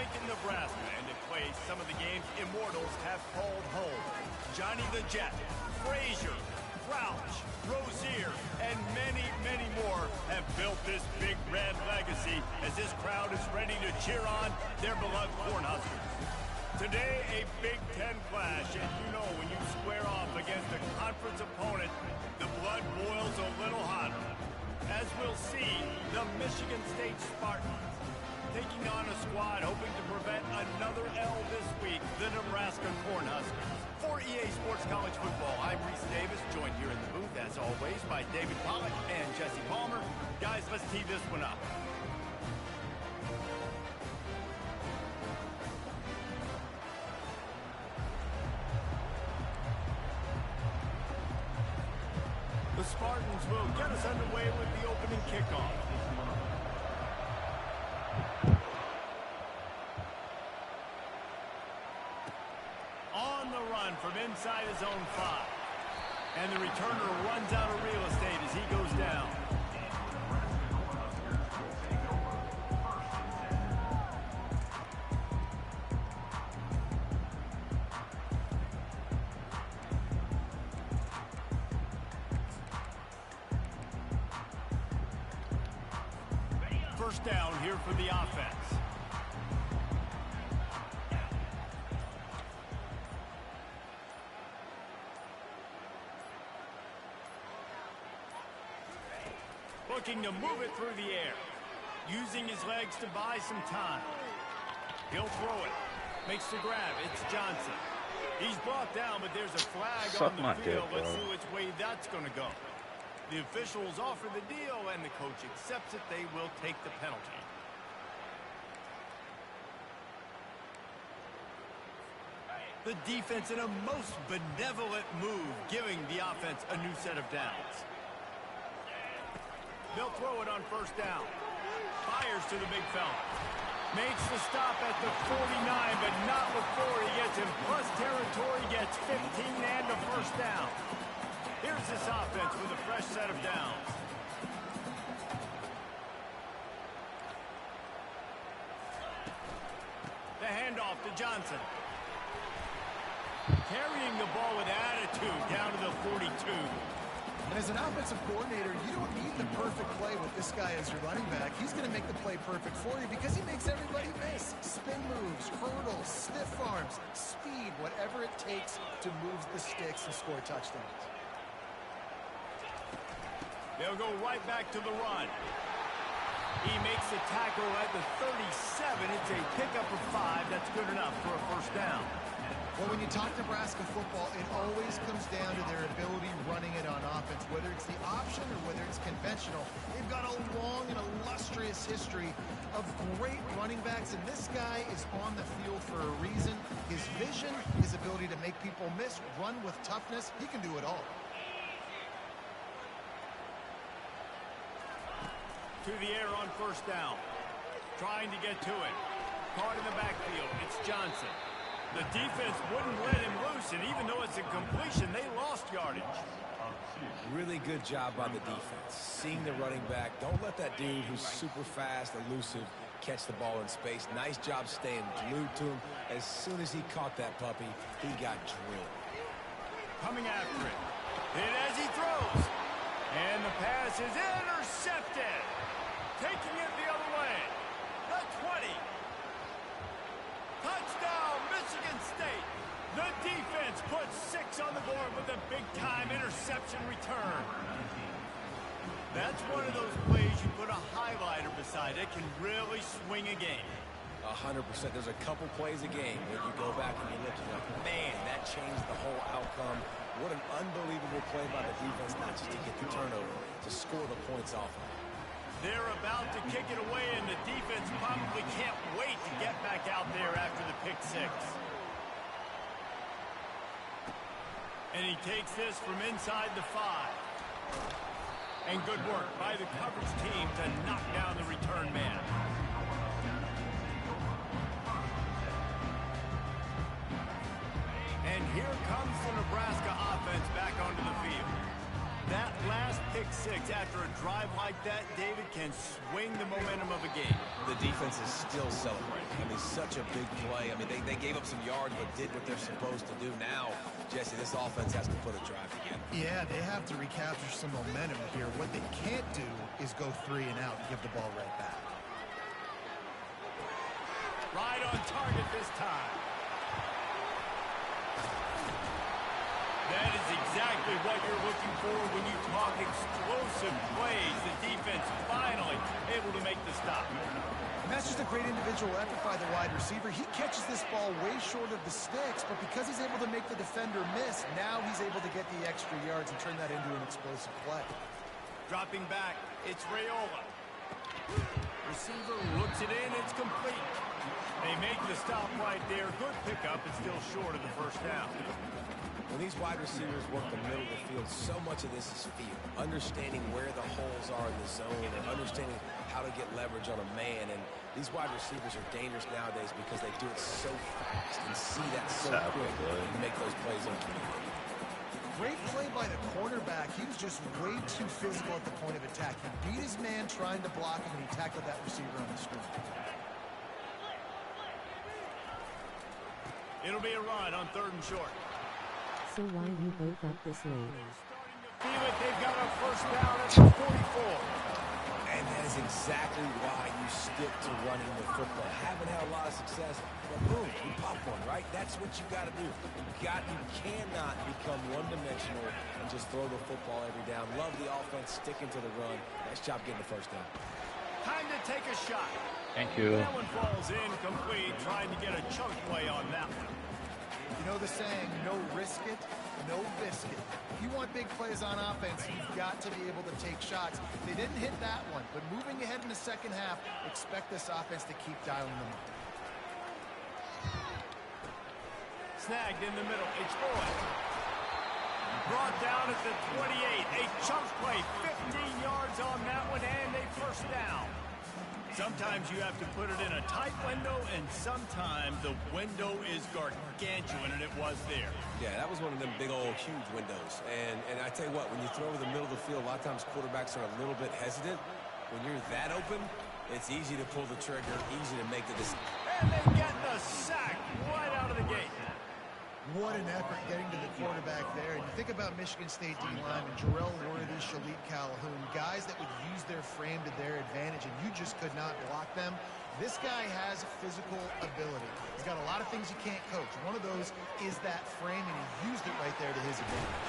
Lincoln, Nebraska, and to play some of the games immortals have called home. Johnny the Jet, Frazier, Crouch, Rozier, and many, many more have built this Big Red legacy as this crowd is ready to cheer on their beloved Cornhuskers. Today, a Big Ten clash, and you know when you square off against a conference opponent, the blood boils a little hotter. As we'll see, the Michigan State Spartans taking on a squad hoping to prevent another L this week, the Nebraska Cornhuskers. For EA Sports College Football, I'm Reese Davis, joined here in the booth, as always, by David Pollack and Jesse Palmer. Guys, let's tee this one up. The Spartans will get us underway with the opening kickoff. On the run from inside his own 5. And the returner runs out of real estate as he goes down. First down here for the offense. Looking to move it through the air. Using his legs to buy some time. He'll throw it. Makes the grab. It's Johnson. He's brought down, but there's a flag on the field. Let's see which way that's going to go. The officials offer the deal, and the coach accepts it. They will take the penalty. The defense in a most benevolent move, giving the offense a new set of downs. They'll throw it on first down. Fires to the big fella. Makes the stop at the 49, but not before he gets in plus territory, gets 15 and a first down. Here's this offense with a fresh set of downs. The handoff to Johnson. Carrying the ball with attitude down to the 42. And as an offensive coordinator, you don't need the perfect play with this guy as your running back. He's going to make the play perfect for you because he makes everybody miss. Spin moves, hurdles, stiff arms, speed, whatever it takes to move the sticks and score touchdowns. They'll go right back to the run. He makes the tackle at the 37. It's a pickup of 5. That's good enough for a first down. Well, when you talk Nebraska football, it always comes down to their ability running it on offense, whether it's the option or whether it's conventional. They've got a long and illustrious history of great running backs, and this guy is on the field for a reason. His vision, his ability to make people miss, run with toughness, he can do it all. To the air on first down. Trying to get to it. Caught in the backfield. It's Johnson. The defense wouldn't let him loose, and even though it's a completion, they lost yardage. Really good job by the defense. Seeing the running back. Don't let that dude who's super fast, elusive, catch the ball in space. Nice job staying glued to him. As soon as he caught that puppy, he got drilled. Coming after it. Hit as he throws. And the pass is intercepted. Taking it the other way. The 20. Touchdown, Michigan State. The defense puts 6 on the board with a big-time interception return. That's one of those plays you put a highlighter beside it, can really swing a game. 100%. There's a couple plays a game when you go back and you look and you're like, man, that changed the whole outcome. What an unbelievable play by the defense, not just to get the turnover, to score the points off of it. They're about to kick it away, and the defense probably can't wait to get back out there after the pick 6. And he takes this from inside the 5. And good work by the coverage team to knock down the return man. And here comes the Nebraska offense back onto the field. That last pick six after a drive like that, David, can swing the momentum of a game. The defense is still celebrating. I mean, such a big play. I mean, they gave up some yards but did what they're supposed to do. Now, Jesse, this offense has to put a drive together. Yeah, they have to recapture some momentum here. What they can't do is go 3 and out and give the ball right back. Right on target this time. That is exactly what you're looking for when you talk explosive plays. The defense finally able to make the stop. And that's just a great individual effort by the wide receiver. He catches this ball way short of the sticks, but because he's able to make the defender miss, now he's able to get the extra yards and turn that into an explosive play. Dropping back, it's Raiola. Receiver looks it in, it's complete. They make the stop right there. Good pickup, it's still short of the first down. When these wide receivers work the middle of the field, so much of this is feel. Understanding where the holes are in the zone and understanding how to get leverage on a man. And these wide receivers are dangerous nowadays because they do it so fast and see that so quick and make those plays underneath. Great play by the cornerback. He was just way too physical at the point of attack. He beat his man trying to block him, and he tackled that receiver on the screen. It'll be a run on 3rd and short. So why you both up this late? Feel it, they've got a first down at the 44. And that is exactly why you stick to running the football. Haven't had a lot of success, but boom, you pop one, right? That's what you got to do. You cannot become one-dimensional and just throw the football every down. Love the offense, sticking to the run. Nice job getting the first down. Time to take a shot. Thank you. That one falls incomplete, trying to get a chunk play on that one. You know the saying, no risk it, no biscuit. If you want big plays on offense, you've got to be able to take shots. They didn't hit that one, but moving ahead in the second half, expect this offense to keep dialing them up. Snagged in the middle, it's Boyd. Brought down at the 28, a chunk play, 15 yards on that one, and a first down. Sometimes you have to put it in a tight window, and sometimes the window is gargantuan, and it was there. Yeah, that was one of them big old huge windows. And I tell you what, when you throw over the middle of the field, a lot of times quarterbacks are a little bit hesitant. When you're that open, it's easy to pull the trigger, easy to make the decision. And they get the sack right out of the gate. What an effort getting to the quarterback there. And you think about Michigan State D-linemen, Jarrell Worthy, Shalik Calhoun, guys that would use their frame to their advantage, and you just could not block them. This guy has physical ability. He's got a lot of things you can't coach. One of those is that frame, and he used it right there to his advantage.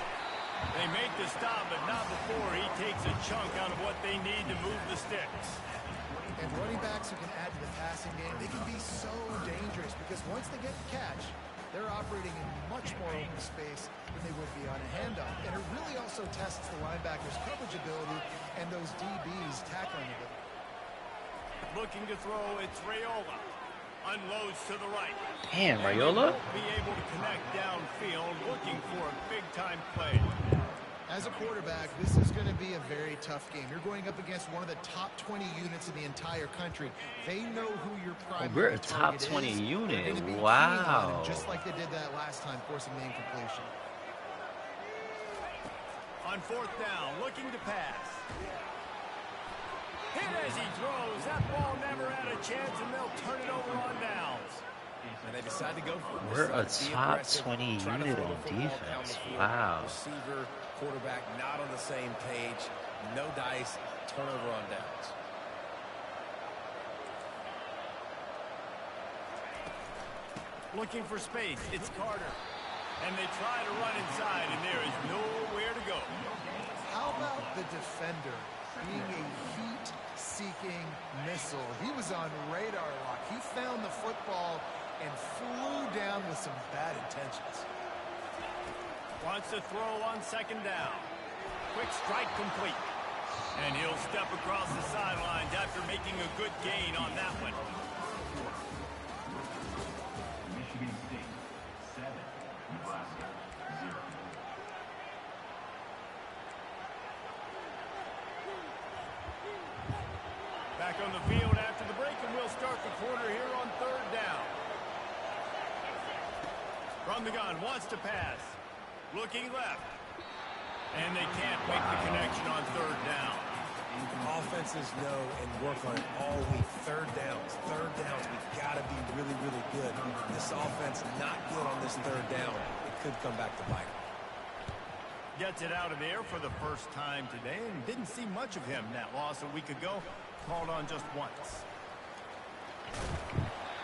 They make the stop, but not before he takes a chunk out of what they need to move the sticks. And running backs who can add to the passing game, they can be so dangerous because once they get the catch, they're operating in much more open space than they would be on a handoff. And it really also tests the linebackers' coverage ability and those DBs' tackling ability. Looking to throw, it's Raiola. Unloads to the right. Damn, Raiola? Be able to connect downfield, looking for a big-time play. As a quarterback, this is going to be a very tough game. You're going up against one of the top 20 units in the entire country. They know who your primary We're a top 20 is. unit. Wow. Just like they did that last time, forcing the incompletion. On 4th down, looking to pass. Hit as he throws. That ball never had a chance, and they'll turn it over on downs. And they decide to go for it. We're a top 20 unit on defense. Wow. Receiver, quarterback not on the same page. No dice. Turnover on downs. Looking for space. It's Carter. And they try to run inside, and there is nowhere to go. How about the defender being a heat-seeking missile? He was on radar lock. He found the football and flew down with some bad intentions. Wants to throw on 2nd down. Quick strike complete. And he'll step across the sidelines after making a good gain on that one. Michigan State 7, Nebraska 0. Back on the field after the break, and we'll start the quarter here on 3rd down. From the gun, wants to pass. Looking left. And they can't make the connection on third down. Offenses know and work on it all week. Third downs. We've got to be really, really good. This offense not good on this third down. It could come back to bite. Gets it out of the air for the first time today and didn't see much of him. That loss a week ago, called on just once.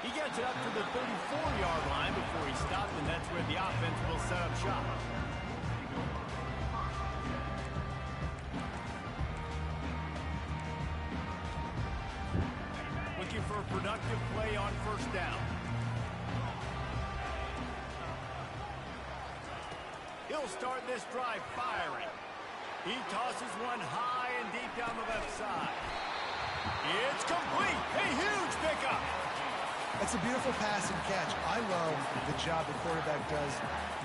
He gets it up to the 34-yard line before he stopped, and that's where the offense will set up shop. Looking for a productive play on first down. He'll start this drive firing. He tosses one high and deep down the left side. It's complete. A huge pickup. That's a beautiful pass and catch. I love the job the quarterback does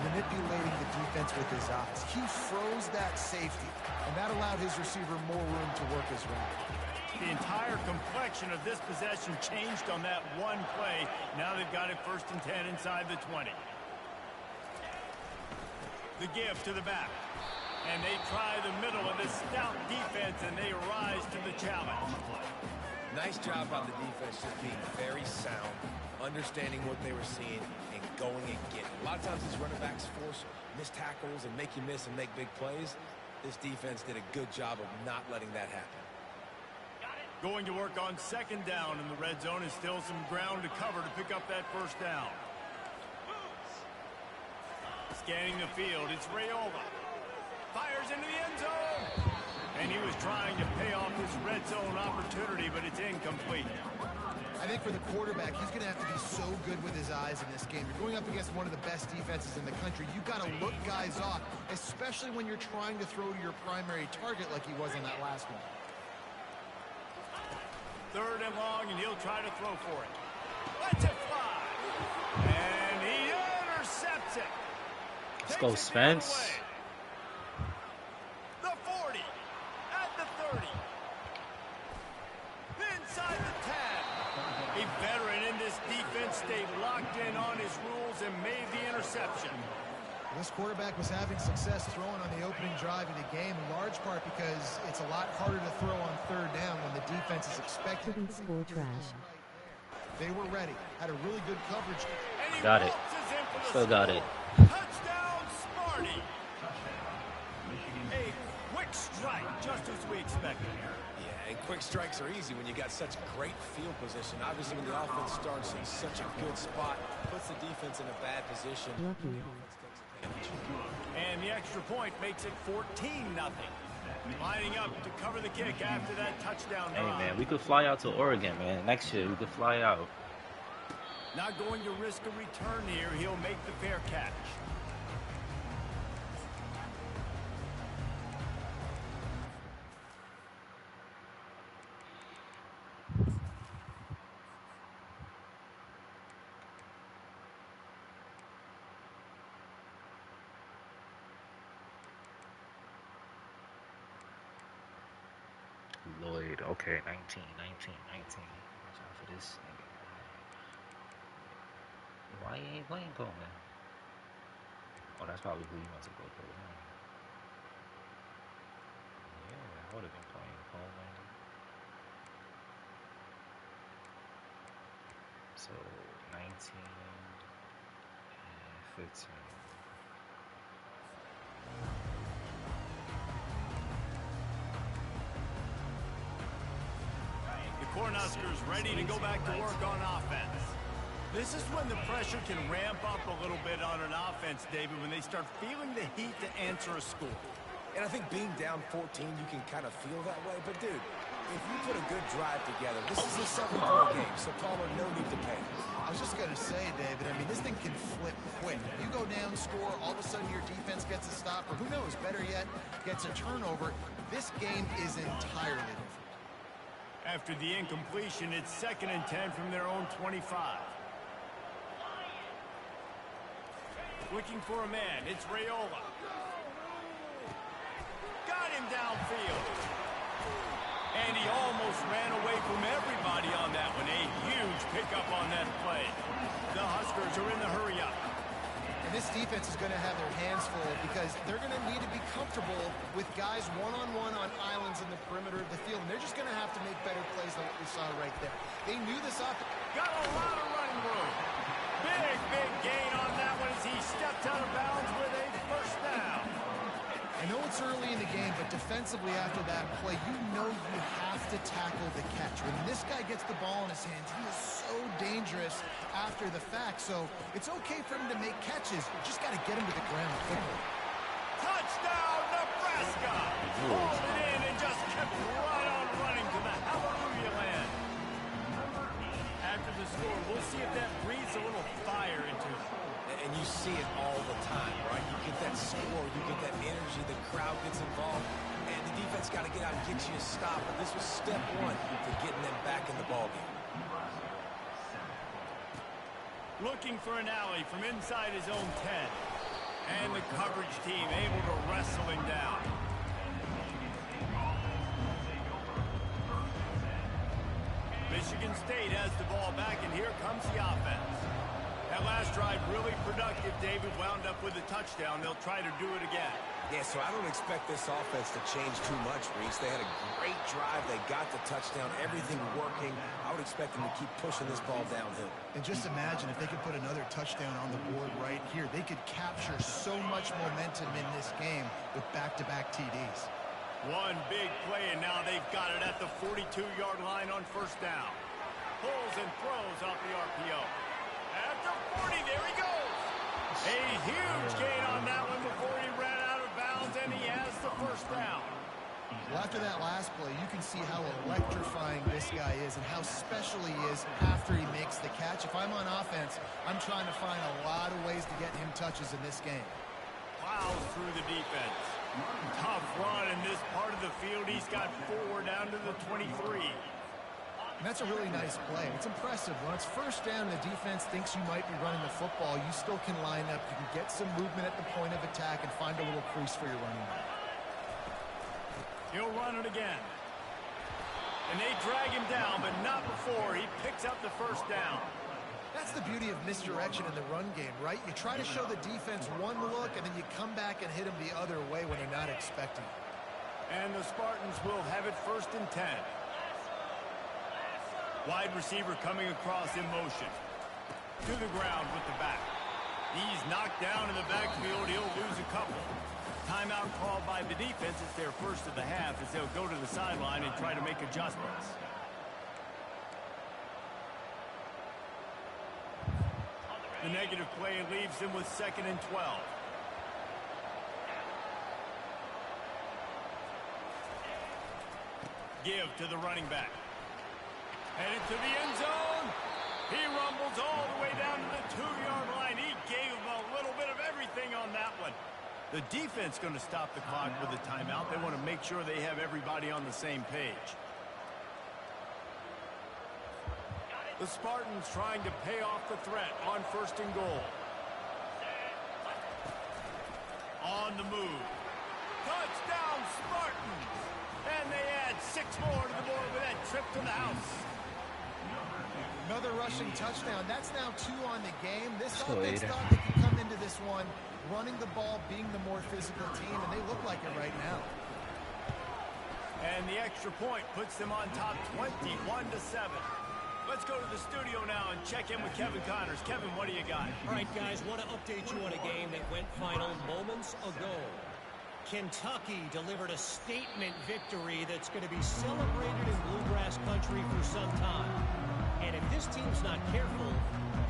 manipulating the defense with his eyes. He froze that safety, and that allowed his receiver more room to work his route. The entire complexion of this possession changed on that one play. Now they've got it 1st and 10 inside the 20. The give to the back. And they try the middle of this stout defense, and they rise to the challenge. Nice job on the defense just being very sound, understanding what they were seeing, and going and getting. A lot of times these running backs force missed tackles and make you miss and make big plays. This defense did a good job of not letting that happen. Going to work on 2nd down in the red zone, is still some ground to cover to pick up that 1st down. Scanning the field, it's Raiola. Fires into the end zone. And he was trying to pay off his red zone opportunity, but it's incomplete. I think for the quarterback, he's going to have to be so good with his eyes in this game. You're going up against one of the best defenses in the country. You've got to look guys off, especially when you're trying to throw to your primary target like he was on that last one. 3rd and long, and he'll try to throw for it. Lets it fly. And he intercepts it. Let's go, Spence. The 40. At the 30. Inside the 10. A veteran in this defense stayed locked in on his rules and made the interception. This quarterback was having success throwing on the opening drive of the game, in large part because it's a lot harder to throw on 3rd down when the defense is expected to score trash. They were ready, had a really good coverage. Got it. Still got it. Touchdown, Smarty. A quick strike, just as we expected. Yeah, and quick strikes are easy when you got such great field position. Obviously, when the offense starts in such a good spot, puts the defense in a bad position. Lucky. And the extra point makes it 14-0. Lining up to cover the kick after that touchdown drive. Hey, man, we could fly out to Oregon, man. Next year, we could fly out. Not going to risk a return here. He'll make the fair catch. Lloyd, okay, 19. Watch out for this nigga. Why he ain't playing Coleman? Oh, that's probably who he wants to go for. Yeah, I would have been playing Coleman. So, 19 and 15. Cornhuskers ready to go back to work on offense. This is when the pressure can ramp up a little bit on an offense, David, when they start feeling the heat to answer a score. And I think being down 14, you can kind of feel that way. But, dude, if you put a good drive together, this is a 7-point game, so Palmer, no need to panic. I was just going to say, David, I mean, this thing can flip quick. You go down, score, all of a sudden your defense gets a stop, or who knows, better yet, gets a turnover. This game is entirely different. After the incompletion, it's 2nd and 10 from their own 25. Looking for a man, it's Raiola. Got him downfield. And he almost ran away from everybody on that one. A huge pickup on that play. The Huskers are in the hurry up. And this defense is going to have their hands full because they're going to need to be comfortable with guys one-on-one on islands in the perimeter of the field. And they're just going to have to make better plays than what we saw right there. They knew this up. Got a lot of running room. Big gain on that one as he stepped out of bounds with a first down. I know it's early in the game, but defensively after that play, you know you have to tackle the catch. When this guy gets the ball in his hands, he is so dangerous after the fact. So it's okay for him to make catches. You just got to get him to the ground quickly. Touchdown, Nebraska! Pulled it in and just kept right on running to the hallelujah land. After the score, we'll see if that breathes a little fire into it. And you see it all the time, right? You get that score, you get that energy, the crowd gets involved, and the defense got to get out and get you a stop. But this was step one for getting them back in the ballgame. Looking for an alley from inside his own 10. And the coverage team able to wrestle him down. Michigan State has the ball back, and here comes the offense. That last drive really productive. David wound up with a touchdown. They'll try to do it again. Yeah, so I don't expect this offense to change too much, Reese. They had a great drive. They got the touchdown, everything working. I would expect them to keep pushing this ball downhill. And just imagine if they could put another touchdown on the board right here. They could capture so much momentum in this game with back-to-back TDs. One big play, and now they've got it at the 42-yard line on first down. Pulls and throws off the RPO. At the 40, there he goes. A huge gain on that one before he ran out of bounds, and he has the first down. Well, after that last play, you can see how electrifying this guy is and how special he is after he makes the catch. If I'm on offense, I'm trying to find a lot of ways to get him touches in this game. Plows through the defense. Tough run in this part of the field. He's got 4 down to the 23. And that's a really nice play. It's impressive. When it's first down and the defense thinks you might be running the football, you still can line up. You can get some movement at the point of attack and find a little crease for your running back. He'll run it again. And they drag him down, but not before he picks up the first down. That's the beauty of misdirection in the run game, right? You try to show the defense one look, and then you come back and hit them the other way when they're not expecting. And the Spartans will have it 1st and 10. Wide receiver coming across in motion. To the ground with the back. He's knocked down in the backfield. He'll lose a couple. Timeout called by the defense. It's their first of the half as they'll go to the sideline and try to make adjustments. The negative play leaves them with 2nd and 12. Give to the running back. Headed to the end zone. He rumbles all the way down to the 2-yard line. He gave him a little bit of everything on that one. The defense going to stop the clock with a timeout. They want to make sure they have everybody on the same page. The Spartans trying to pay off the threat on 1st and goal. On the move. Touchdown, Spartans! And they add 6 more to the board with that trip to the house. Another rushing touchdown. That's now 2 on the game. This offense thought they could come into this one running the ball, being the more physical team, and they look like it right now. And the extra point puts them on top 21-7. Let's go to the studio now and check in with Kevin Connors. Kevin, what do you got? All right, guys, want to update you on a game that went final moments ago. Kentucky delivered a statement victory that's going to be celebrated in Bluegrass country for some time. And if this team's not careful,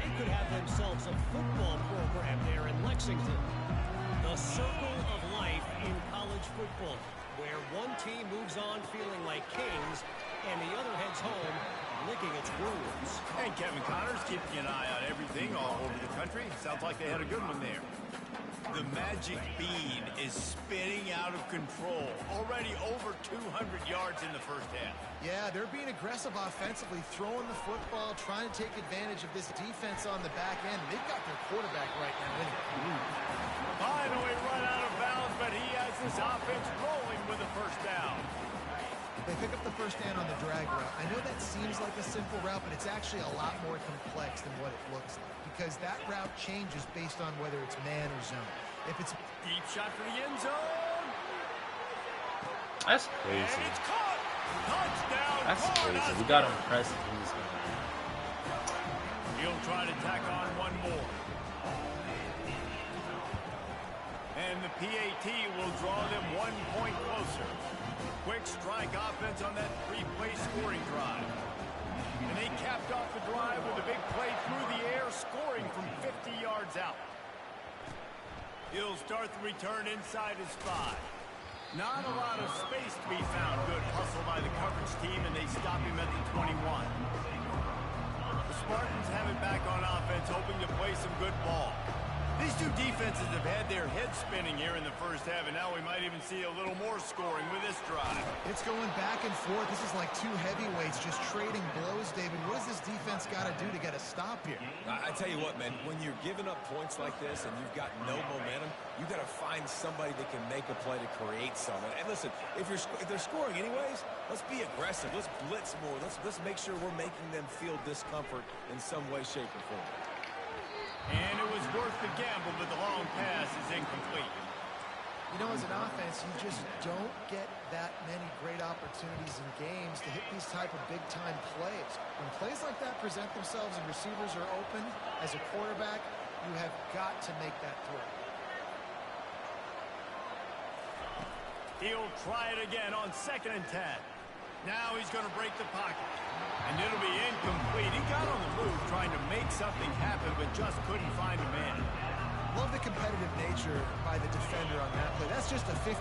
they could have themselves a football program there in Lexington. The circle of life in college football, where one team moves on feeling like kings and the other heads home licking its wounds. And Kevin Connors keeping an eye on everything all over the country. Sounds like they had a good one there. The magic bean is spinning out of control. Already over 200 yards in the first half. Yeah, they're being aggressive offensively, throwing the football, trying to take advantage of this defense on the back end. They've got their quarterback right now anyway. Finally run out of bounds, but he has this offense rolling with a first down. They pick up the first down on the drag route. I know that seems like a simple route, but it's actually a lot more complex than what it looks like because that route changes based on whether it's man or zone. If it's Deep shot for the end zone. That's And crazy. it's caught. Touchdown. That's Cardinals. crazy. We got him pressed. He's gonna... He'll try to tack on one more. And the PAT will draw them 1 point closer. Quick strike offense on that 3-play scoring drive. And they capped off the drive with a big play through the air, scoring from 50 yards out. He'll start the return inside his 5. Not a lot of space to be found. Good hustle by the coverage team, and they stop him at the 21. The Spartans have it back on offense, hoping to play some good ball. These two defenses have had their heads spinning here in the first half, and now we might even see a little more scoring with this drive. It's going back and forth. This is like two heavyweights just trading blows, David. What does this defense got to do to get a stop here? I tell you what, man, when you're giving up points like this and you've got no momentum, you got to find somebody that can make a play to create something. And listen, if they're scoring anyways, let's be aggressive. Let's blitz more. Let's make sure we're making them feel discomfort in some way, shape, or form. And it was worth the gamble, but the long pass is incomplete. You know, as an offense, you just don't get that many great opportunities in games to hit these type of big-time plays. When plays like that present themselves and receivers are open, as a quarterback, you have got to make that throw. He'll try it again on 2nd and 10. Now he's going to break the pocket. And it'll be incomplete. He got on the move trying to make something happen, but just couldn't find a man. Love the competitive nature by the defender on that play. That's just a 50-50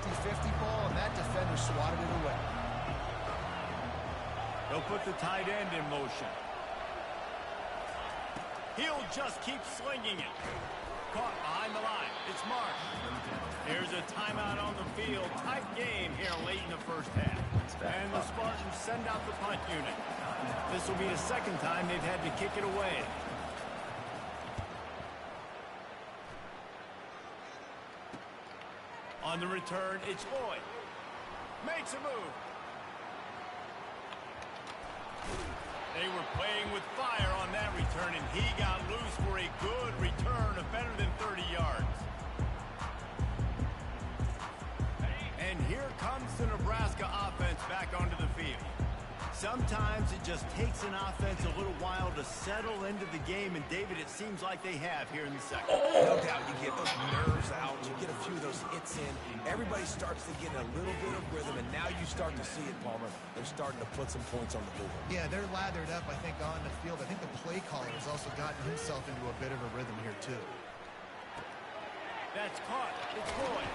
ball, and that defender swatted it away. They'll put the tight end in motion. He'll just keep slinging it. Caught behind the line. It's marked. Here's a timeout on the field. Tight game here late in the first half. And the Spartans send out the punt unit. This will be the second time they've had to kick it away. On the return, it's Lloyd. Makes a move. They were playing with fire on that return, and he got loose for a good return of better than 30 yards. And here comes the Nebraska offense back onto the field. Sometimes it just takes an offense a little while to settle into the game, and David, it seems like they have here in the second. No doubt you get those nerves out, you get a few of those hits in, everybody starts to get a little bit of rhythm, and now you start to see it, Palmer. They're starting to put some points on the board. Yeah, they're lathered up, I think, on the field. I think the play caller has also gotten himself into a bit of a rhythm here, too. That's caught. It's Lloyd.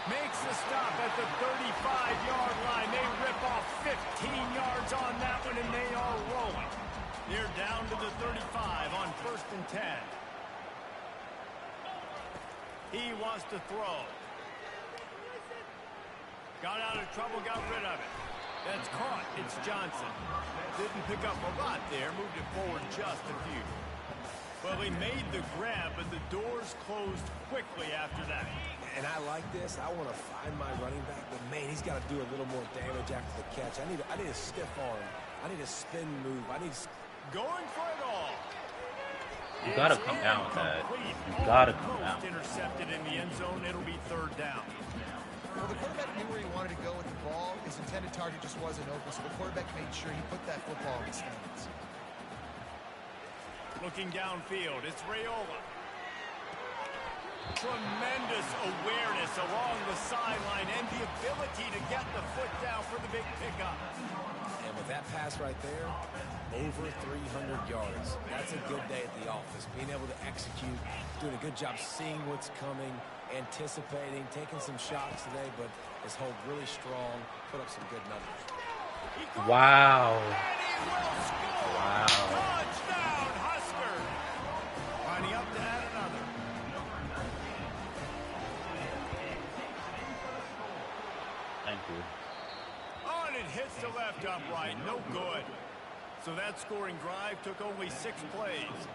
Makes the stop at the 35-yard line. They rip off 15 yards on that one, and they are rolling. They're down to the 35 on 1st and 10. He wants to throw. Got out of trouble, got rid of it. That's caught. It's Johnson. Didn't pick up a lot there. Moved it forward just a few. Well, he made the grab, but the doors closed quickly after that. And I like this. I want to find my running back, but man, he's got to do a little more damage after the catch. I need a stiff arm. I need a spin move. Going for it all. You gotta come down with that. You gotta come down. Intercepted in the end zone. It'll be 3rd down. Well, the quarterback knew where he wanted to go with the ball. His intended target just wasn't open, so the quarterback made sure he put that football in his hands. Looking downfield, it's Raiola. Tremendous awareness along the sideline and the ability to get the foot down for the big pickup. And with that pass right there, over 300 yards. That's a good day at the office. Being able to execute, doing a good job seeing what's coming, anticipating, taking some shots today, but his hold really strong, put up some good numbers. Wow. And he will score. Wow. Touchdown, Husker. Lining up to add another. Thank you. On it hits the left upright. No good. So that scoring drive took only 6 plays.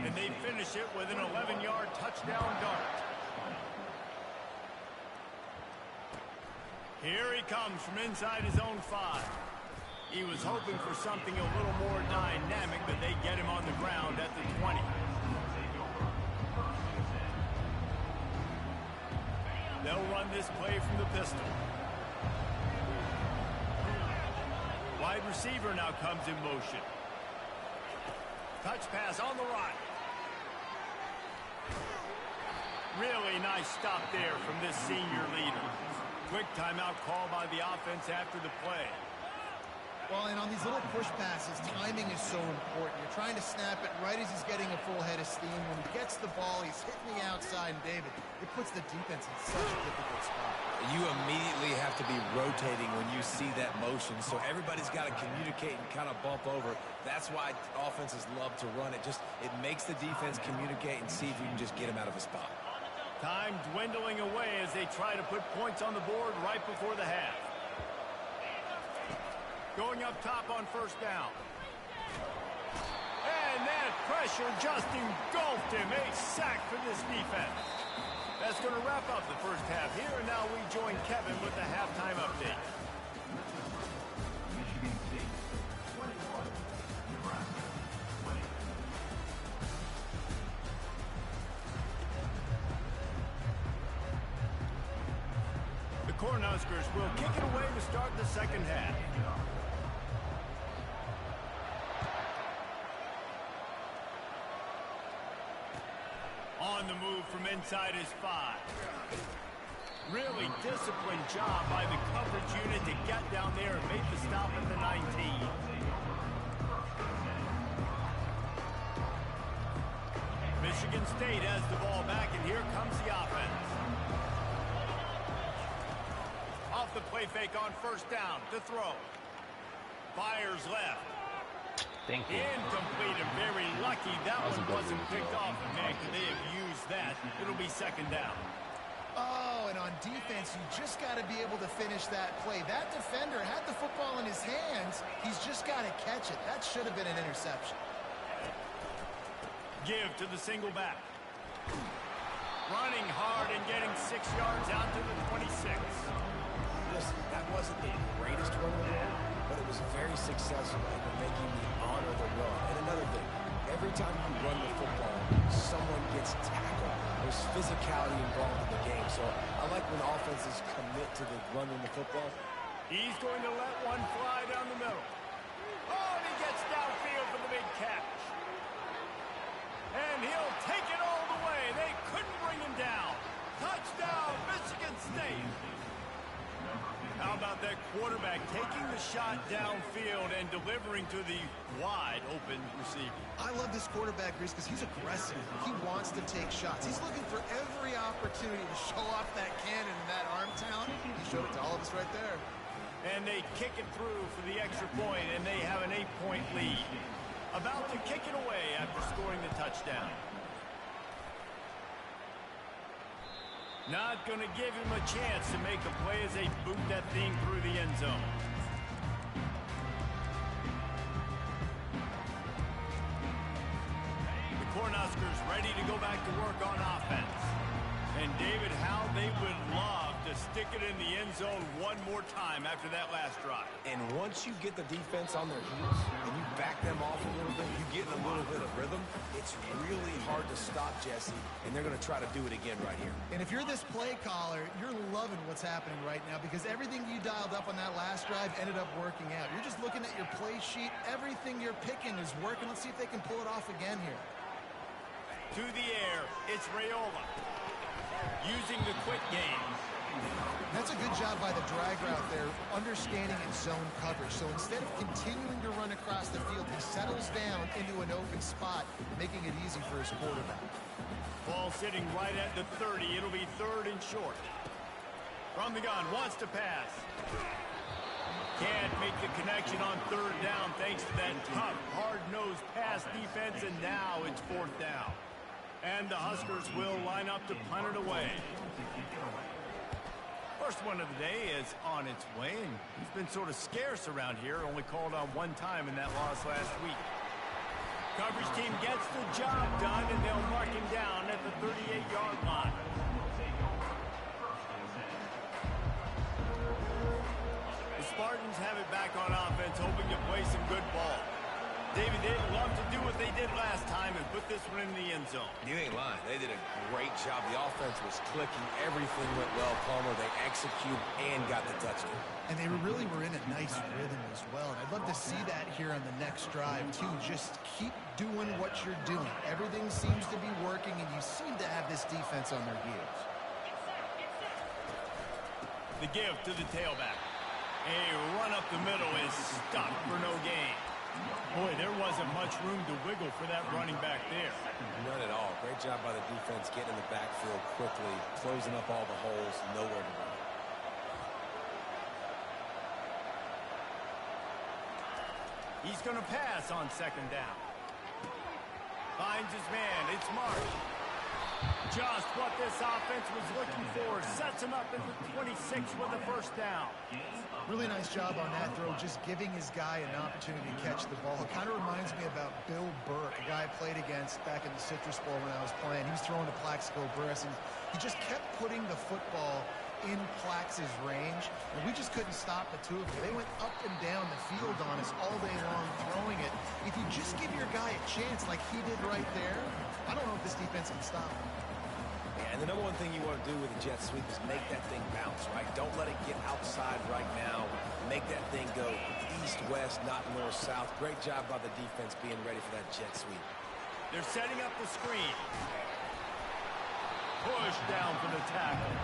And they finish it with an 11-yard touchdown dart. Here he comes from inside his own 5. He was hoping for something a little more dynamic, but they get him on the ground at the 20. They'll run this play from the pistol. Wide receiver now comes in motion. Touch pass on the right. Really nice stop there from this senior leader. Quick timeout call by the offense after the play. Well, and on these little push passes, timing is so important. You're trying to snap it right as he's getting a full head of steam. When he gets the ball, he's hitting the outside, and David, it puts the defense in such a difficult spot. You immediately have to be rotating when you see that motion, so everybody's got to communicate and kind of bump over. That's why offenses love to run it. It makes the defense communicate and see if you can just get him out of a spot. Time dwindling away as they try to put points on the board right before the half. Going up top on first down. And that pressure just engulfed him. A sack for this defense. That's going to wrap up the first half here, and now we join Kevin with the halftime update. Michigan State 21, Nebraska 20. The Cornhuskers will kick it away to start the second half. On the move from inside his 5. Really disciplined job by the coverage unit to get down there and make the stop at the 19. Michigan State has the ball back, and here comes the offense. Off the play fake on first down to throw. Fires left. Thank you. Incomplete, and very lucky that one wasn't picked off. Man, could they have used that? It'll be second down. Oh, and on defense, you just got to be able to finish that play. That defender had the football in his hands. He's just got to catch it. That should have been an interception. Give to the single back. Running hard and getting 6 yards out to the 26. Listen, that wasn't the greatest run in the world, but it was very successful in making the honor the run. And another thing, every time you run the football, someone gets tackled. There's physicality involved in the game. So I like when offenses commit to the running the football. He's going to let one fly down the middle. Oh, and he gets downfield for the big catch. And he'll take it all the way. They couldn't bring him down. Touchdown, Michigan State. How about that quarterback taking the shot downfield and delivering to the wide open receiver? I love this quarterback, Reese, because he's aggressive. He wants to take shots. He's looking for every opportunity to show off that cannon and that arm talent. He showed it to all of us right there. And they kick it through for the extra point, and they have an 8-point lead. About to kick it away after scoring the touchdown. Not going to give him a chance to make a play as they boot that thing through the end zone. The Cornhuskers ready to go back to work on offense. And David, how they would love to stick it in the end zone one more time after that last drive. And once you get the defense on their heels and you back them off a little bit, you get in a little bit of rhythm, it's really hard to stop Jesse, and they're going to try to do it again right here. And if you're this play caller, you're loving what's happening right now because everything you dialed up on that last drive ended up working out. You're just looking at your play sheet. Everything you're picking is working. Let's see if they can pull it off again here. To the air, it's Raiola. Using the quick game. That's a good job by the drag route there, understanding its zone coverage. So instead of continuing to run across the field, he settles down into an open spot, making it easy for his quarterback. Ball sitting right at the 30. It'll be third and short. From the gun, wants to pass. Can't make the connection on third down thanks to that tough, hard-nosed pass defense, and now it's fourth down. And the Huskers will line up to punt it away. First one of the day is on its way, and he's been sort of scarce around here, only called on one time in that loss last week. Coverage team gets the job done, and they'll mark him down at the 38-yard line. Titans have it back on offense, hoping to play some good ball. David, they'd love to do what they did last time and put this one in the end zone. You ain't lying. They did a great job. The offense was clicking. Everything went well, Palmer. They executed and got the touchdown. And they really were in a nice rhythm as well. And I'd love to see that here on the next drive, too. Just keep doing what you're doing. Everything seems to be working, and you seem to have this defense on their heels. The give to the tailback. A run up the middle is stopped for no gain. Boy, there wasn't much room to wiggle for that running back there. None at all. Great job by the defense getting in the backfield quickly, closing up all the holes, nowhere to run. He's going to pass on second down. Finds his man. It's Marsh. Just what this offense was looking for. Sets him up at the 26 with a first down. Really nice job on that throw, just giving his guy an opportunity to catch the ball. It kind of reminds me about Bill Burke, a guy I played against back in the Citrus Bowl when I was playing. He was throwing to Plaxico Burress, and he just kept putting the football in Plax's range, and we just couldn't stop the two of them. They went up and down the field on us all day long throwing it. If you just give your guy a chance like he did right there, I don't know if this defense can stop him. And the number one thing you want to do with a jet sweep is make that thing bounce, right? Don't let it get outside right now. Make that thing go east-west, not north-south. Great job by the defense being ready for that jet sweep. They're setting up the screen. Push down for the tackle.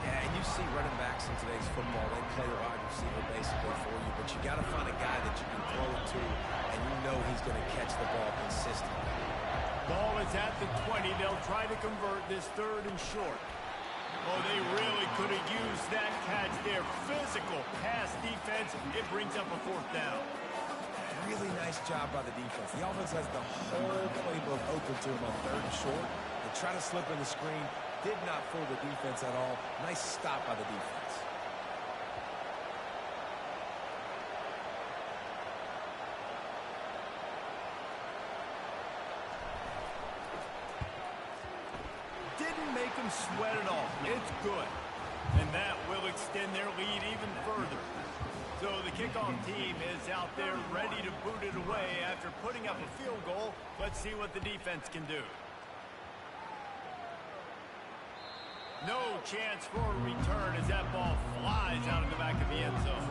Yeah, and you see running backs in today's football, they play the wide receiver basically for you, but you got to find a guy that you can throw it to, and you know he's going to catch the ball consistently. Ball is at the 20. They'll try to convert this third and short. Oh, they really could have used that catch there. Physical pass defense. It brings up a fourth down. Really nice job by the defense. The offense has the whole playbook open to them on third and short. They try to slip in the screen. Did not fool the defense at all. Nice stop by the defense. Didn't make them sweat at all. It's good. And that will extend their lead even further. So the kickoff team is out there ready to boot it away after putting up a field goal. Let's see what the defense can do. No chance for a return as that ball flies out of the back of the end zone.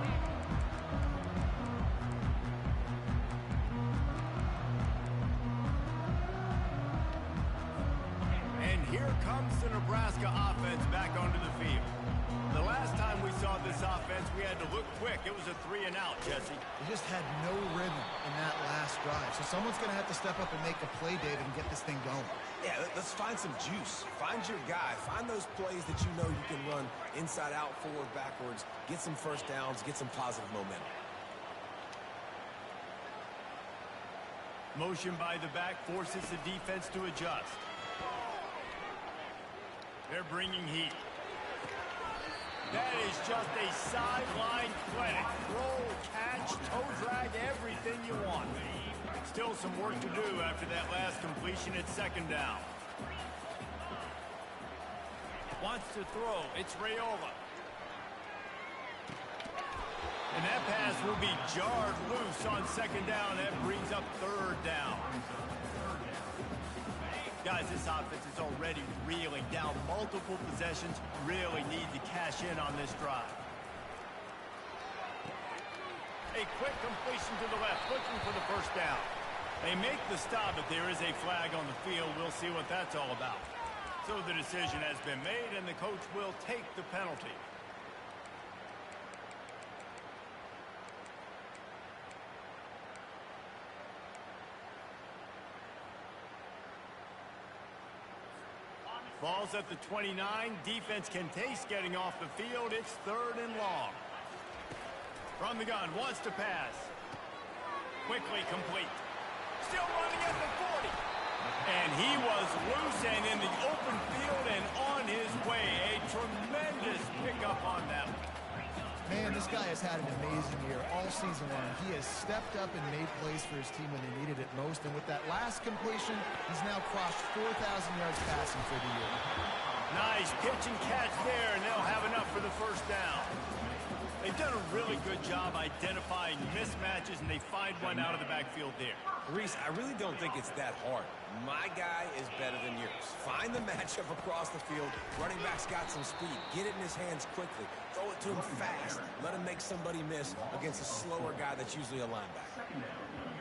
And here comes the Nebraska offense back onto the field. The last time we saw this offense, we had to look quick. It was a 3-and-out, Jesse. They just had no rhythm in that last drive. So someone's going to have to step up and make a play, David, and get this thing going. Yeah, let's find some juice. Find your guy. Find those plays that you know you can run inside out, forward, backwards. Get some first downs. Get some positive momentum. Motion by the back forces the defense to adjust. They're bringing heat. That is just a sideline clinic. Roll, catch, toe drag, everything you want. Still some work to do after that last completion at second down. Wants to throw. It's Raiola. And that pass will be jarred loose on second down. That brings up third down. Guys, this offense is already reeling down multiple possessions. Really need to cash in on this drive. A quick completion to the left, looking for the first down. They make the stop, but there is a flag on the field. We'll see what that's all about. So the decision has been made, and the coach will take the penalty. Ball's at the 29. Defense can taste getting off the field. It's third and long. From the gun, wants to pass. Quickly complete. Still running at the 40. And he was loose and in the open field and on his way. A tremendous pickup on that one. Man, this guy has had an amazing year all season long. He has stepped up and made plays for his team when they needed it most. And with that last completion, he's now crossed 4,000 yards passing for the year. Nice pitch and catch there, and they'll have enough for the first down. They've done a really good job identifying mismatches, and they find one out of the backfield there. Reese, I really don't think it's that hard. My guy is better than yours. Find the matchup across the field. Running back's got some speed. Get it in his hands quickly. Throw it to him fast. Let him make somebody miss against a slower guy that's usually a linebacker.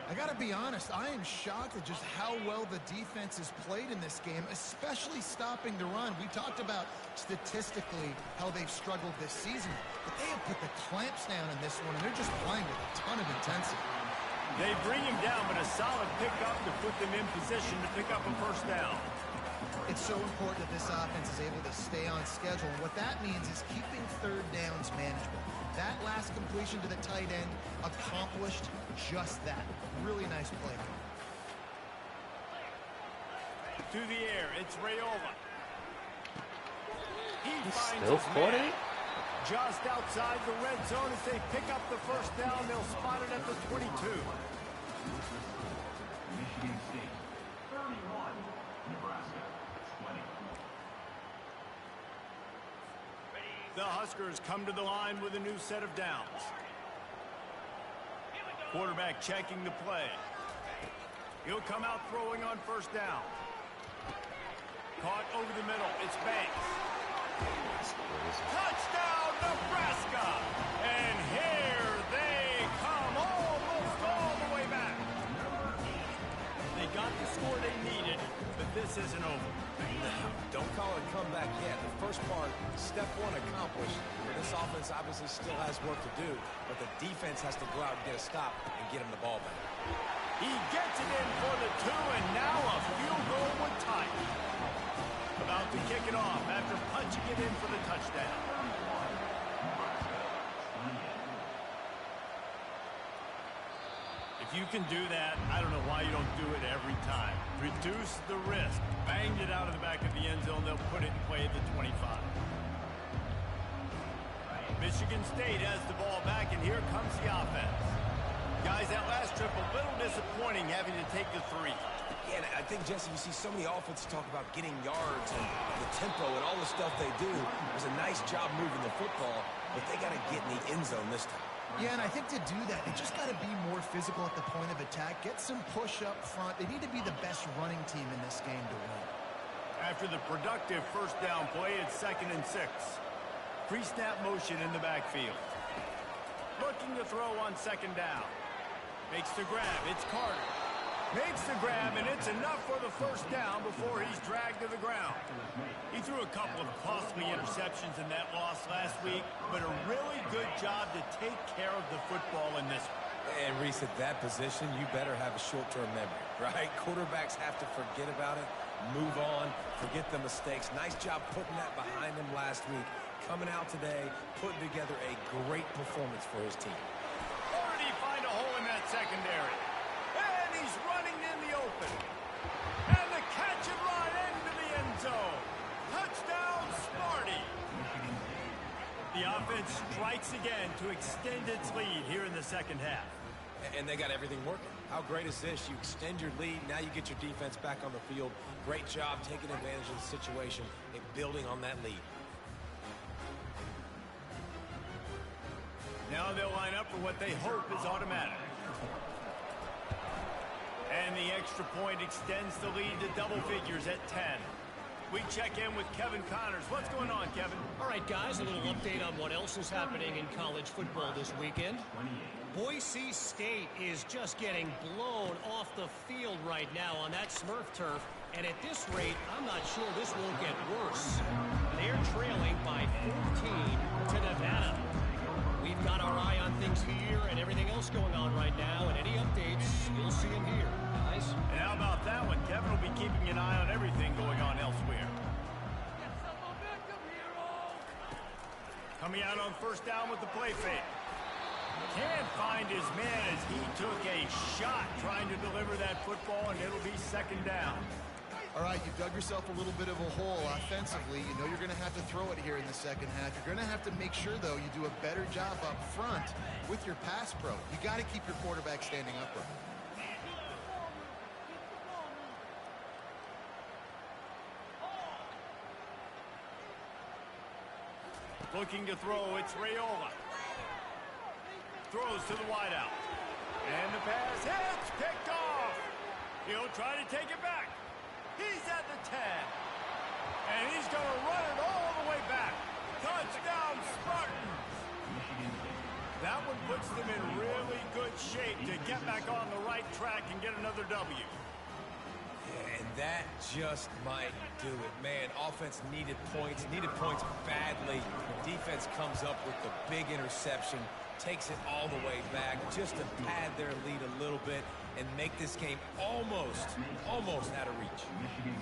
I got to be honest, I am shocked at just how well the defense has played in this game, especially stopping the run. We talked about statistically how they've struggled this season, but they have put the clamps down in this one, and they're just playing with a ton of intensity. They bring him down, but a solid pickup to put them in position to pick up a first down. It's so important that this offense is able to stay on schedule, and what that means is keeping third downs manageable. That last completion to the tight end accomplished just that. Really nice play. To the air, it's Raiola. He He's finds still his 40? man. Just outside the red zone as they pick up the first down. They'll spot it at the 22. Michigan State, 31. Nebraska, 20. The Huskers come to the line with a new set of downs. Quarterback checking the play. He'll come out throwing on first down. Caught over the middle. It's Banks. Touchdown, Nebraska! And here they come, almost all the way back. They got the score they needed, but this isn't over. Don't call it a comeback yet. The first part, step one accomplished. This offense obviously still has work to do, but the defense has to go out and get a stop and get him the ball back. He gets it in for the 2, and now a field goal would tie it. About to kick it off after punching it in for the touchdown. If you can do that, I don't know why you don't do it every time. Reduce the risk. Banged it out of the back of the end zone. They'll put it in play at the 25. Michigan State has the ball back, and here comes the offense. Guys, that last trip, a little disappointing having to take the 3. Yeah, and I think, Jesse, you see so many offenses talk about getting yards and the tempo and all the stuff they do. It was a nice job moving the football, but they got to get in the end zone this time. Yeah, and I think to do that, they just got to be more physical at the point of attack, get some push up front. They need to be the best running team in this game to win. After the productive first down play, it's 2nd and 6. Pre-snap motion in the backfield. Looking to throw on 2nd down. Makes the grab. It's Carter. Makes the grab, and it's enough for the first down before he's dragged to the ground. He threw a couple of costly interceptions in that loss last week, but a really good job to take care of the football in this one. And Reese, at that position, you better have a short-term memory, right? Quarterbacks have to forget about it, move on, forget the mistakes. Nice job putting that behind him last week. Coming out today, putting together a great performance for his team. Or did he find a hole in that secondary? And he's running in the open. And the catch and run into the end zone. Touchdown, Smarty. The offense strikes again to extend its lead here in the second half. And they got everything working. How great is this? You extend your lead, now you get your defense back on the field. Great job taking advantage of the situation and building on that lead. Now they'll line up for what they hope is automatic. And the extra point extends the lead to double figures at 10. We check in with Kevin Connors. What's going on, Kevin? All right, guys, a little update on what else is happening in college football this weekend. Boise State is just getting blown off the field right now on that Smurf turf. And at this rate, I'm not sure this won't get worse. They're trailing by 14 to Nevada. We've got our eye on things here and everything else going on right now. And any updates, you'll see them here. Guys? And how about that one? Kevin will be keeping an eye on everything going on elsewhere. Coming out on first down with the play fake. Can't find his man as he took a shot trying to deliver that football, and it'll be 2nd down. All right, you've dug yourself a little bit of a hole offensively. You know you're going to have to throw it here in the second half. You're going to have to make sure, though, you do a better job up front with your pass pro. You got to keep your quarterback standing upright. Looking to throw, it's Raiola. throws to the wideout. And the pass hits, picked off. He'll try to take it back. He's at the 10. And he's going to run it all the way back. Touchdown, Spartans. That one puts them in really good shape to get back on the right track and get another W. Yeah, and that just might do it. Man, offense needed points badly. The defense comes up with the big interception, takes it all the way back just to pad their lead a little bit and make this game almost out of reach.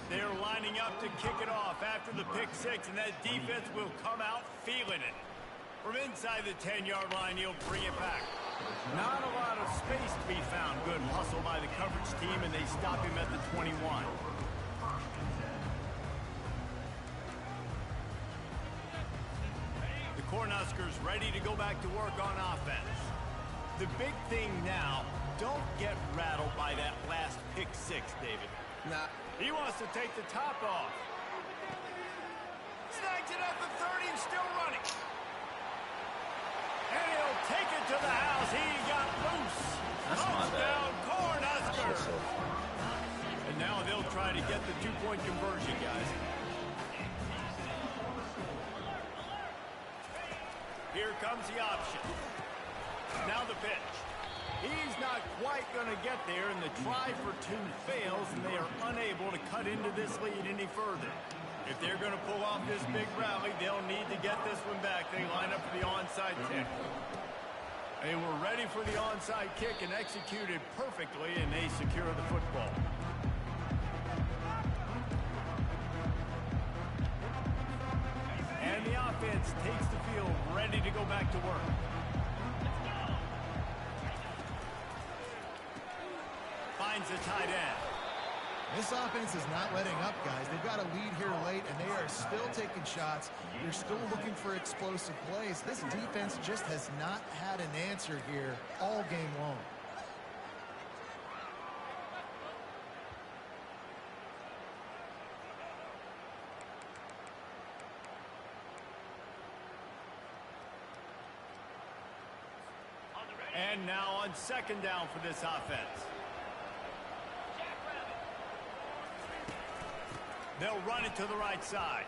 They're lining up to kick it off after the pick six, and that defense will come out feeling it. From inside the 10-yard line, he'll bring it back. Not a lot of space to be found. Good hustle by the coverage team, and they stop him at the 21. The Cornhuskers ready to go back to work on offense. The big thing now, don't get rattled by that last pick six, David. Nah. He wants to take the top off. Snags it at the 30 and still running. And he'll take it to the house. He got loose. That's not bad. Touchdown, Cornhuskers. Also, And now they'll try to get the two-point conversion, guys. Here comes the option. Now the pitch. He's not quite going to get there, and the try for two fails, and they are unable to cut into this lead any further. If they're going to pull off this big rally, they'll need to get this one back. They line up for the onside kick. They were ready for the onside kick and executed perfectly, and they secure the football. And the offense takes the field, ready to go back to work. Finds the tight end. This offense is not letting up, guys. They've got a lead here late, and they are still taking shots. They're still looking for explosive plays. This defense just has not had an answer here all game long. And now on second down for this offense. They'll run it to the right side.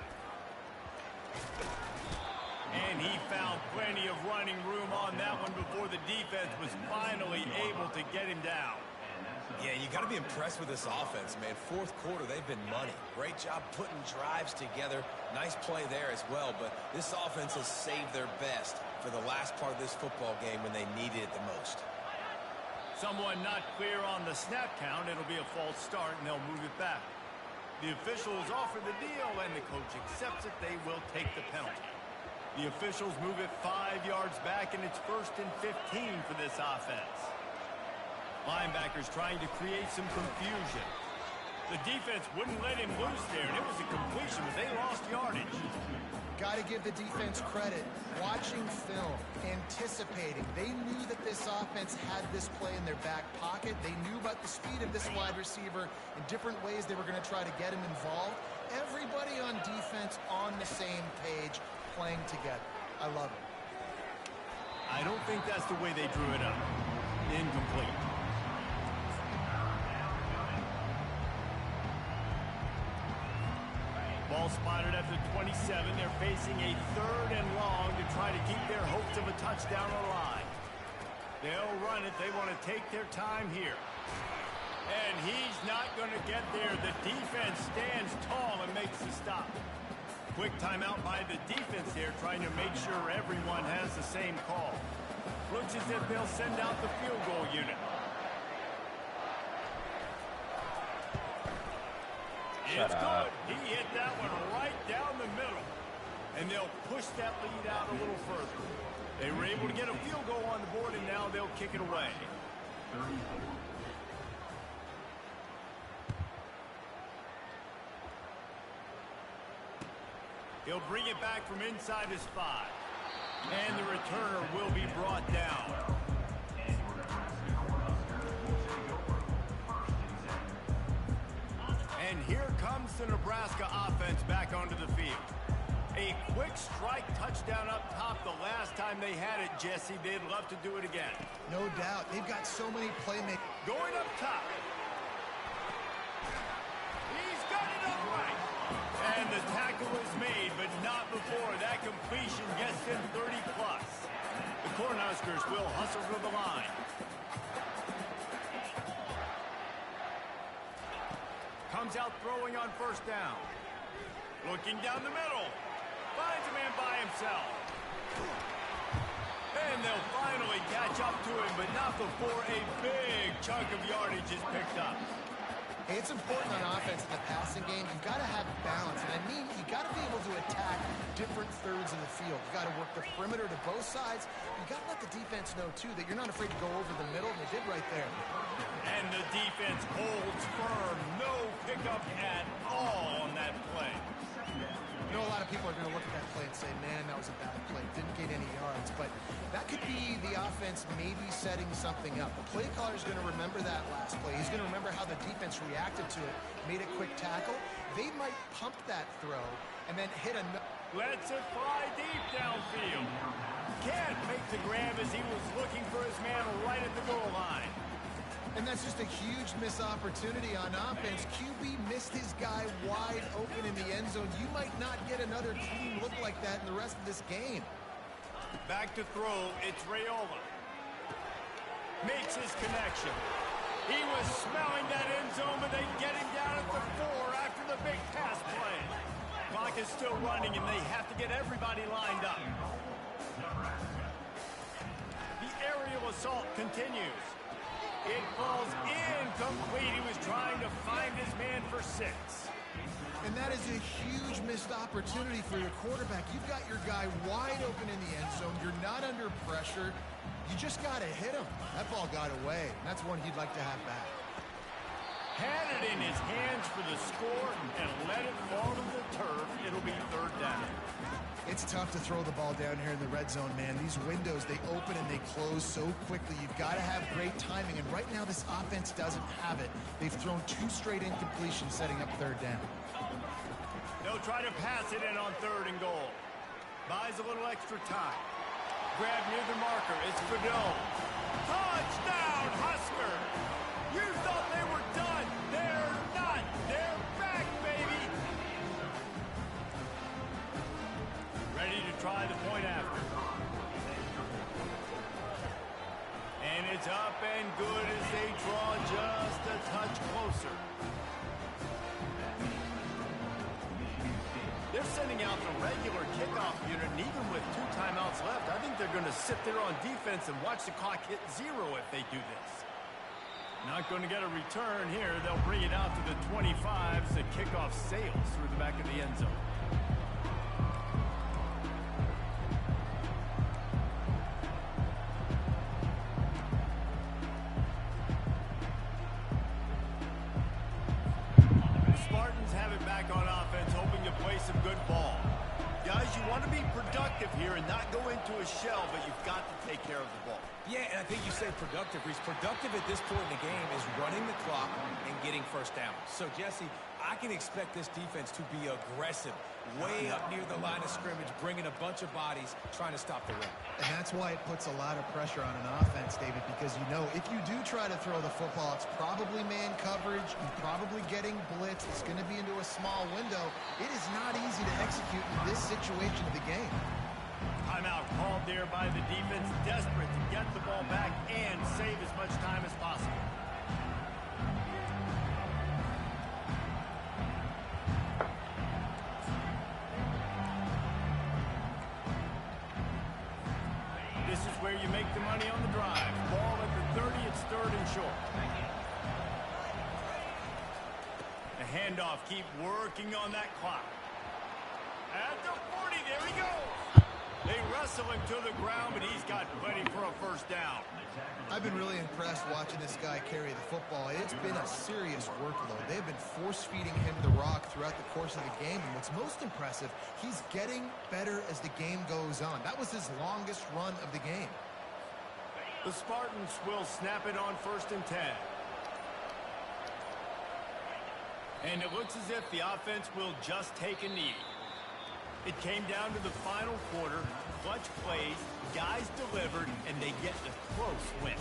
And he found plenty of running room on that one before the defense was finally able to get him down. Yeah, you got to be impressed with this offense, man. Fourth quarter, they've been money. Great job putting drives together. Nice play there as well, but this offense has saved their best for the last part of this football game when they needed it the most. Someone not clear on the snap count. It'll be a false start, and they'll move it back. The officials offer the deal, and the coach accepts it. They will take the penalty. The officials move it 5 yards back, and it's 1st and 15 for this offense. Linebackers trying to create some confusion. The defense wouldn't let him loose there, and it was a completion, but they lost yardage. Got to give the defense credit. Watching film, anticipating. They knew that this offense had this play in their back pocket. They knew about the speed of this wide receiver and different ways they were going to try to get him involved. Everybody on defense on the same page, playing together. I love it. I don't think that's the way they drew it up. Incomplete. Ball spotted at the 27. They're facing a 3rd and long to try to keep their hopes of a touchdown alive. They'll run it. They want to take their time here. And he's not going to get there. The defense stands tall and makes the stop. Quick timeout by the defense here, trying to make sure everyone has the same call. Looks as if they'll send out the field goal unit. It's good. He hit that one right down the middle. And they'll push that lead out a little further. They were able to get a field goal on the board, and now they'll kick it away. He'll bring it back from inside his 5. And the returner will be brought down. And here comes the Nebraska offense back onto the field. A quick strike touchdown up top the last time they had it, Jesse. They'd love to do it again. No doubt. They've got so many playmakers. Going up top. He's got it upright. And the tackle was made, but not before that completion gets him 30+. The Cornhuskers will hustle to the line. Comes out throwing on first down. Looking down the middle. Finds a man by himself. And they'll finally catch up to him, but not before a big chunk of yardage is picked up. Hey, it's important on offense in the passing game. You've got to have balance. And I mean, you got to be able to attack different thirds of the field. You got to work the perimeter to both sides. You got to let the defense know, too, that you're not afraid to go over the middle, and they did right there. And the defense holds firm. No pickup at all on that play. I know a lot of people are going to look at that play and say, man, that was a bad play. Didn't gain any yards. But that could be the offense maybe setting something up. The play caller is going to remember that last play. He's going to remember how the defense reacted to it, made a quick tackle. They might pump that throw and then hit another. Lets it fly deep downfield. Can't make the grab as he was looking for his man right at the goal line. And that's just a huge missed opportunity on offense. QB missed his guy wide open in the end zone. You might not get another clean look like that in the rest of this game. Back to throw, it's Raiola. Makes his connection. He was smelling that end zone, but they get him down at the 4 after the big pass play. Clock is still running, and they have to get everybody lined up. The aerial assault continues. It falls incomplete. He was trying to find his man for 6. And that is a huge missed opportunity for your quarterback. You've got your guy wide open in the end zone. You're not under pressure. You just got to hit him. That ball got away. That's one he'd like to have back. Had it in his hands for the score and let it fall to the turf. It'll be 3rd down. It's tough to throw the ball down here in the red zone, man. These windows, they open and they close so quickly. You've got to have great timing, and right now this offense doesn't have it. They've thrown 2 straight incompletions setting up 3rd down. They'll try to pass it in on 3rd and goal. Buys a little extra time. Grab near the marker. It's Fidel. Touchdown, Husker! You thought they were done. They're not. They're back, baby. Ready to try the point after. And it's up and good as they draw just a touch closer. They're sending out the regular kickoff unit, and even with 2 timeouts left, I think they're going to sit there on defense and watch the clock hit 0 if they do this. Not going to get a return here. They'll bring it out to the 25 as the kickoff sails through the back of the end zone. Spartans have it back on offense, hoping to play some good ball. Guys, you want to be productive here and not go into a shell, but you've got to take care of the ball. Yeah, and I think you say productive, Reese. Productive at this point in the game is running the clock and getting first down. So, Jesse, I can expect this defense to be aggressive, way up near the line of scrimmage, bringing a bunch of bodies, trying to stop the run. And that's why it puts a lot of pressure on an offense, David, because you know if you do try to throw the football, it's probably man coverage, you're probably getting blitz, it's going to be into a small window. It is not easy to execute in this situation of the game. Timeout called there by the defense, desperate to get the ball back and save as much time as possible. This is where you make the money on the drive. Ball at the 30, it's 3rd and short. The handoff, keep working on that clock. At the 40, there he goes. They wrestle him to the ground, but he's got plenty for a first down. I've been really impressed watching this guy carry the football. It's been a serious workload. They've been force-feeding him the rock throughout the course of the game, and what's most impressive, he's getting better as the game goes on. That was his longest run of the game. The Spartans will snap it on 1st and 10. And it looks as if the offense will just take a knee. It came down to the final quarter, clutch plays, guys delivered, and they get a close win.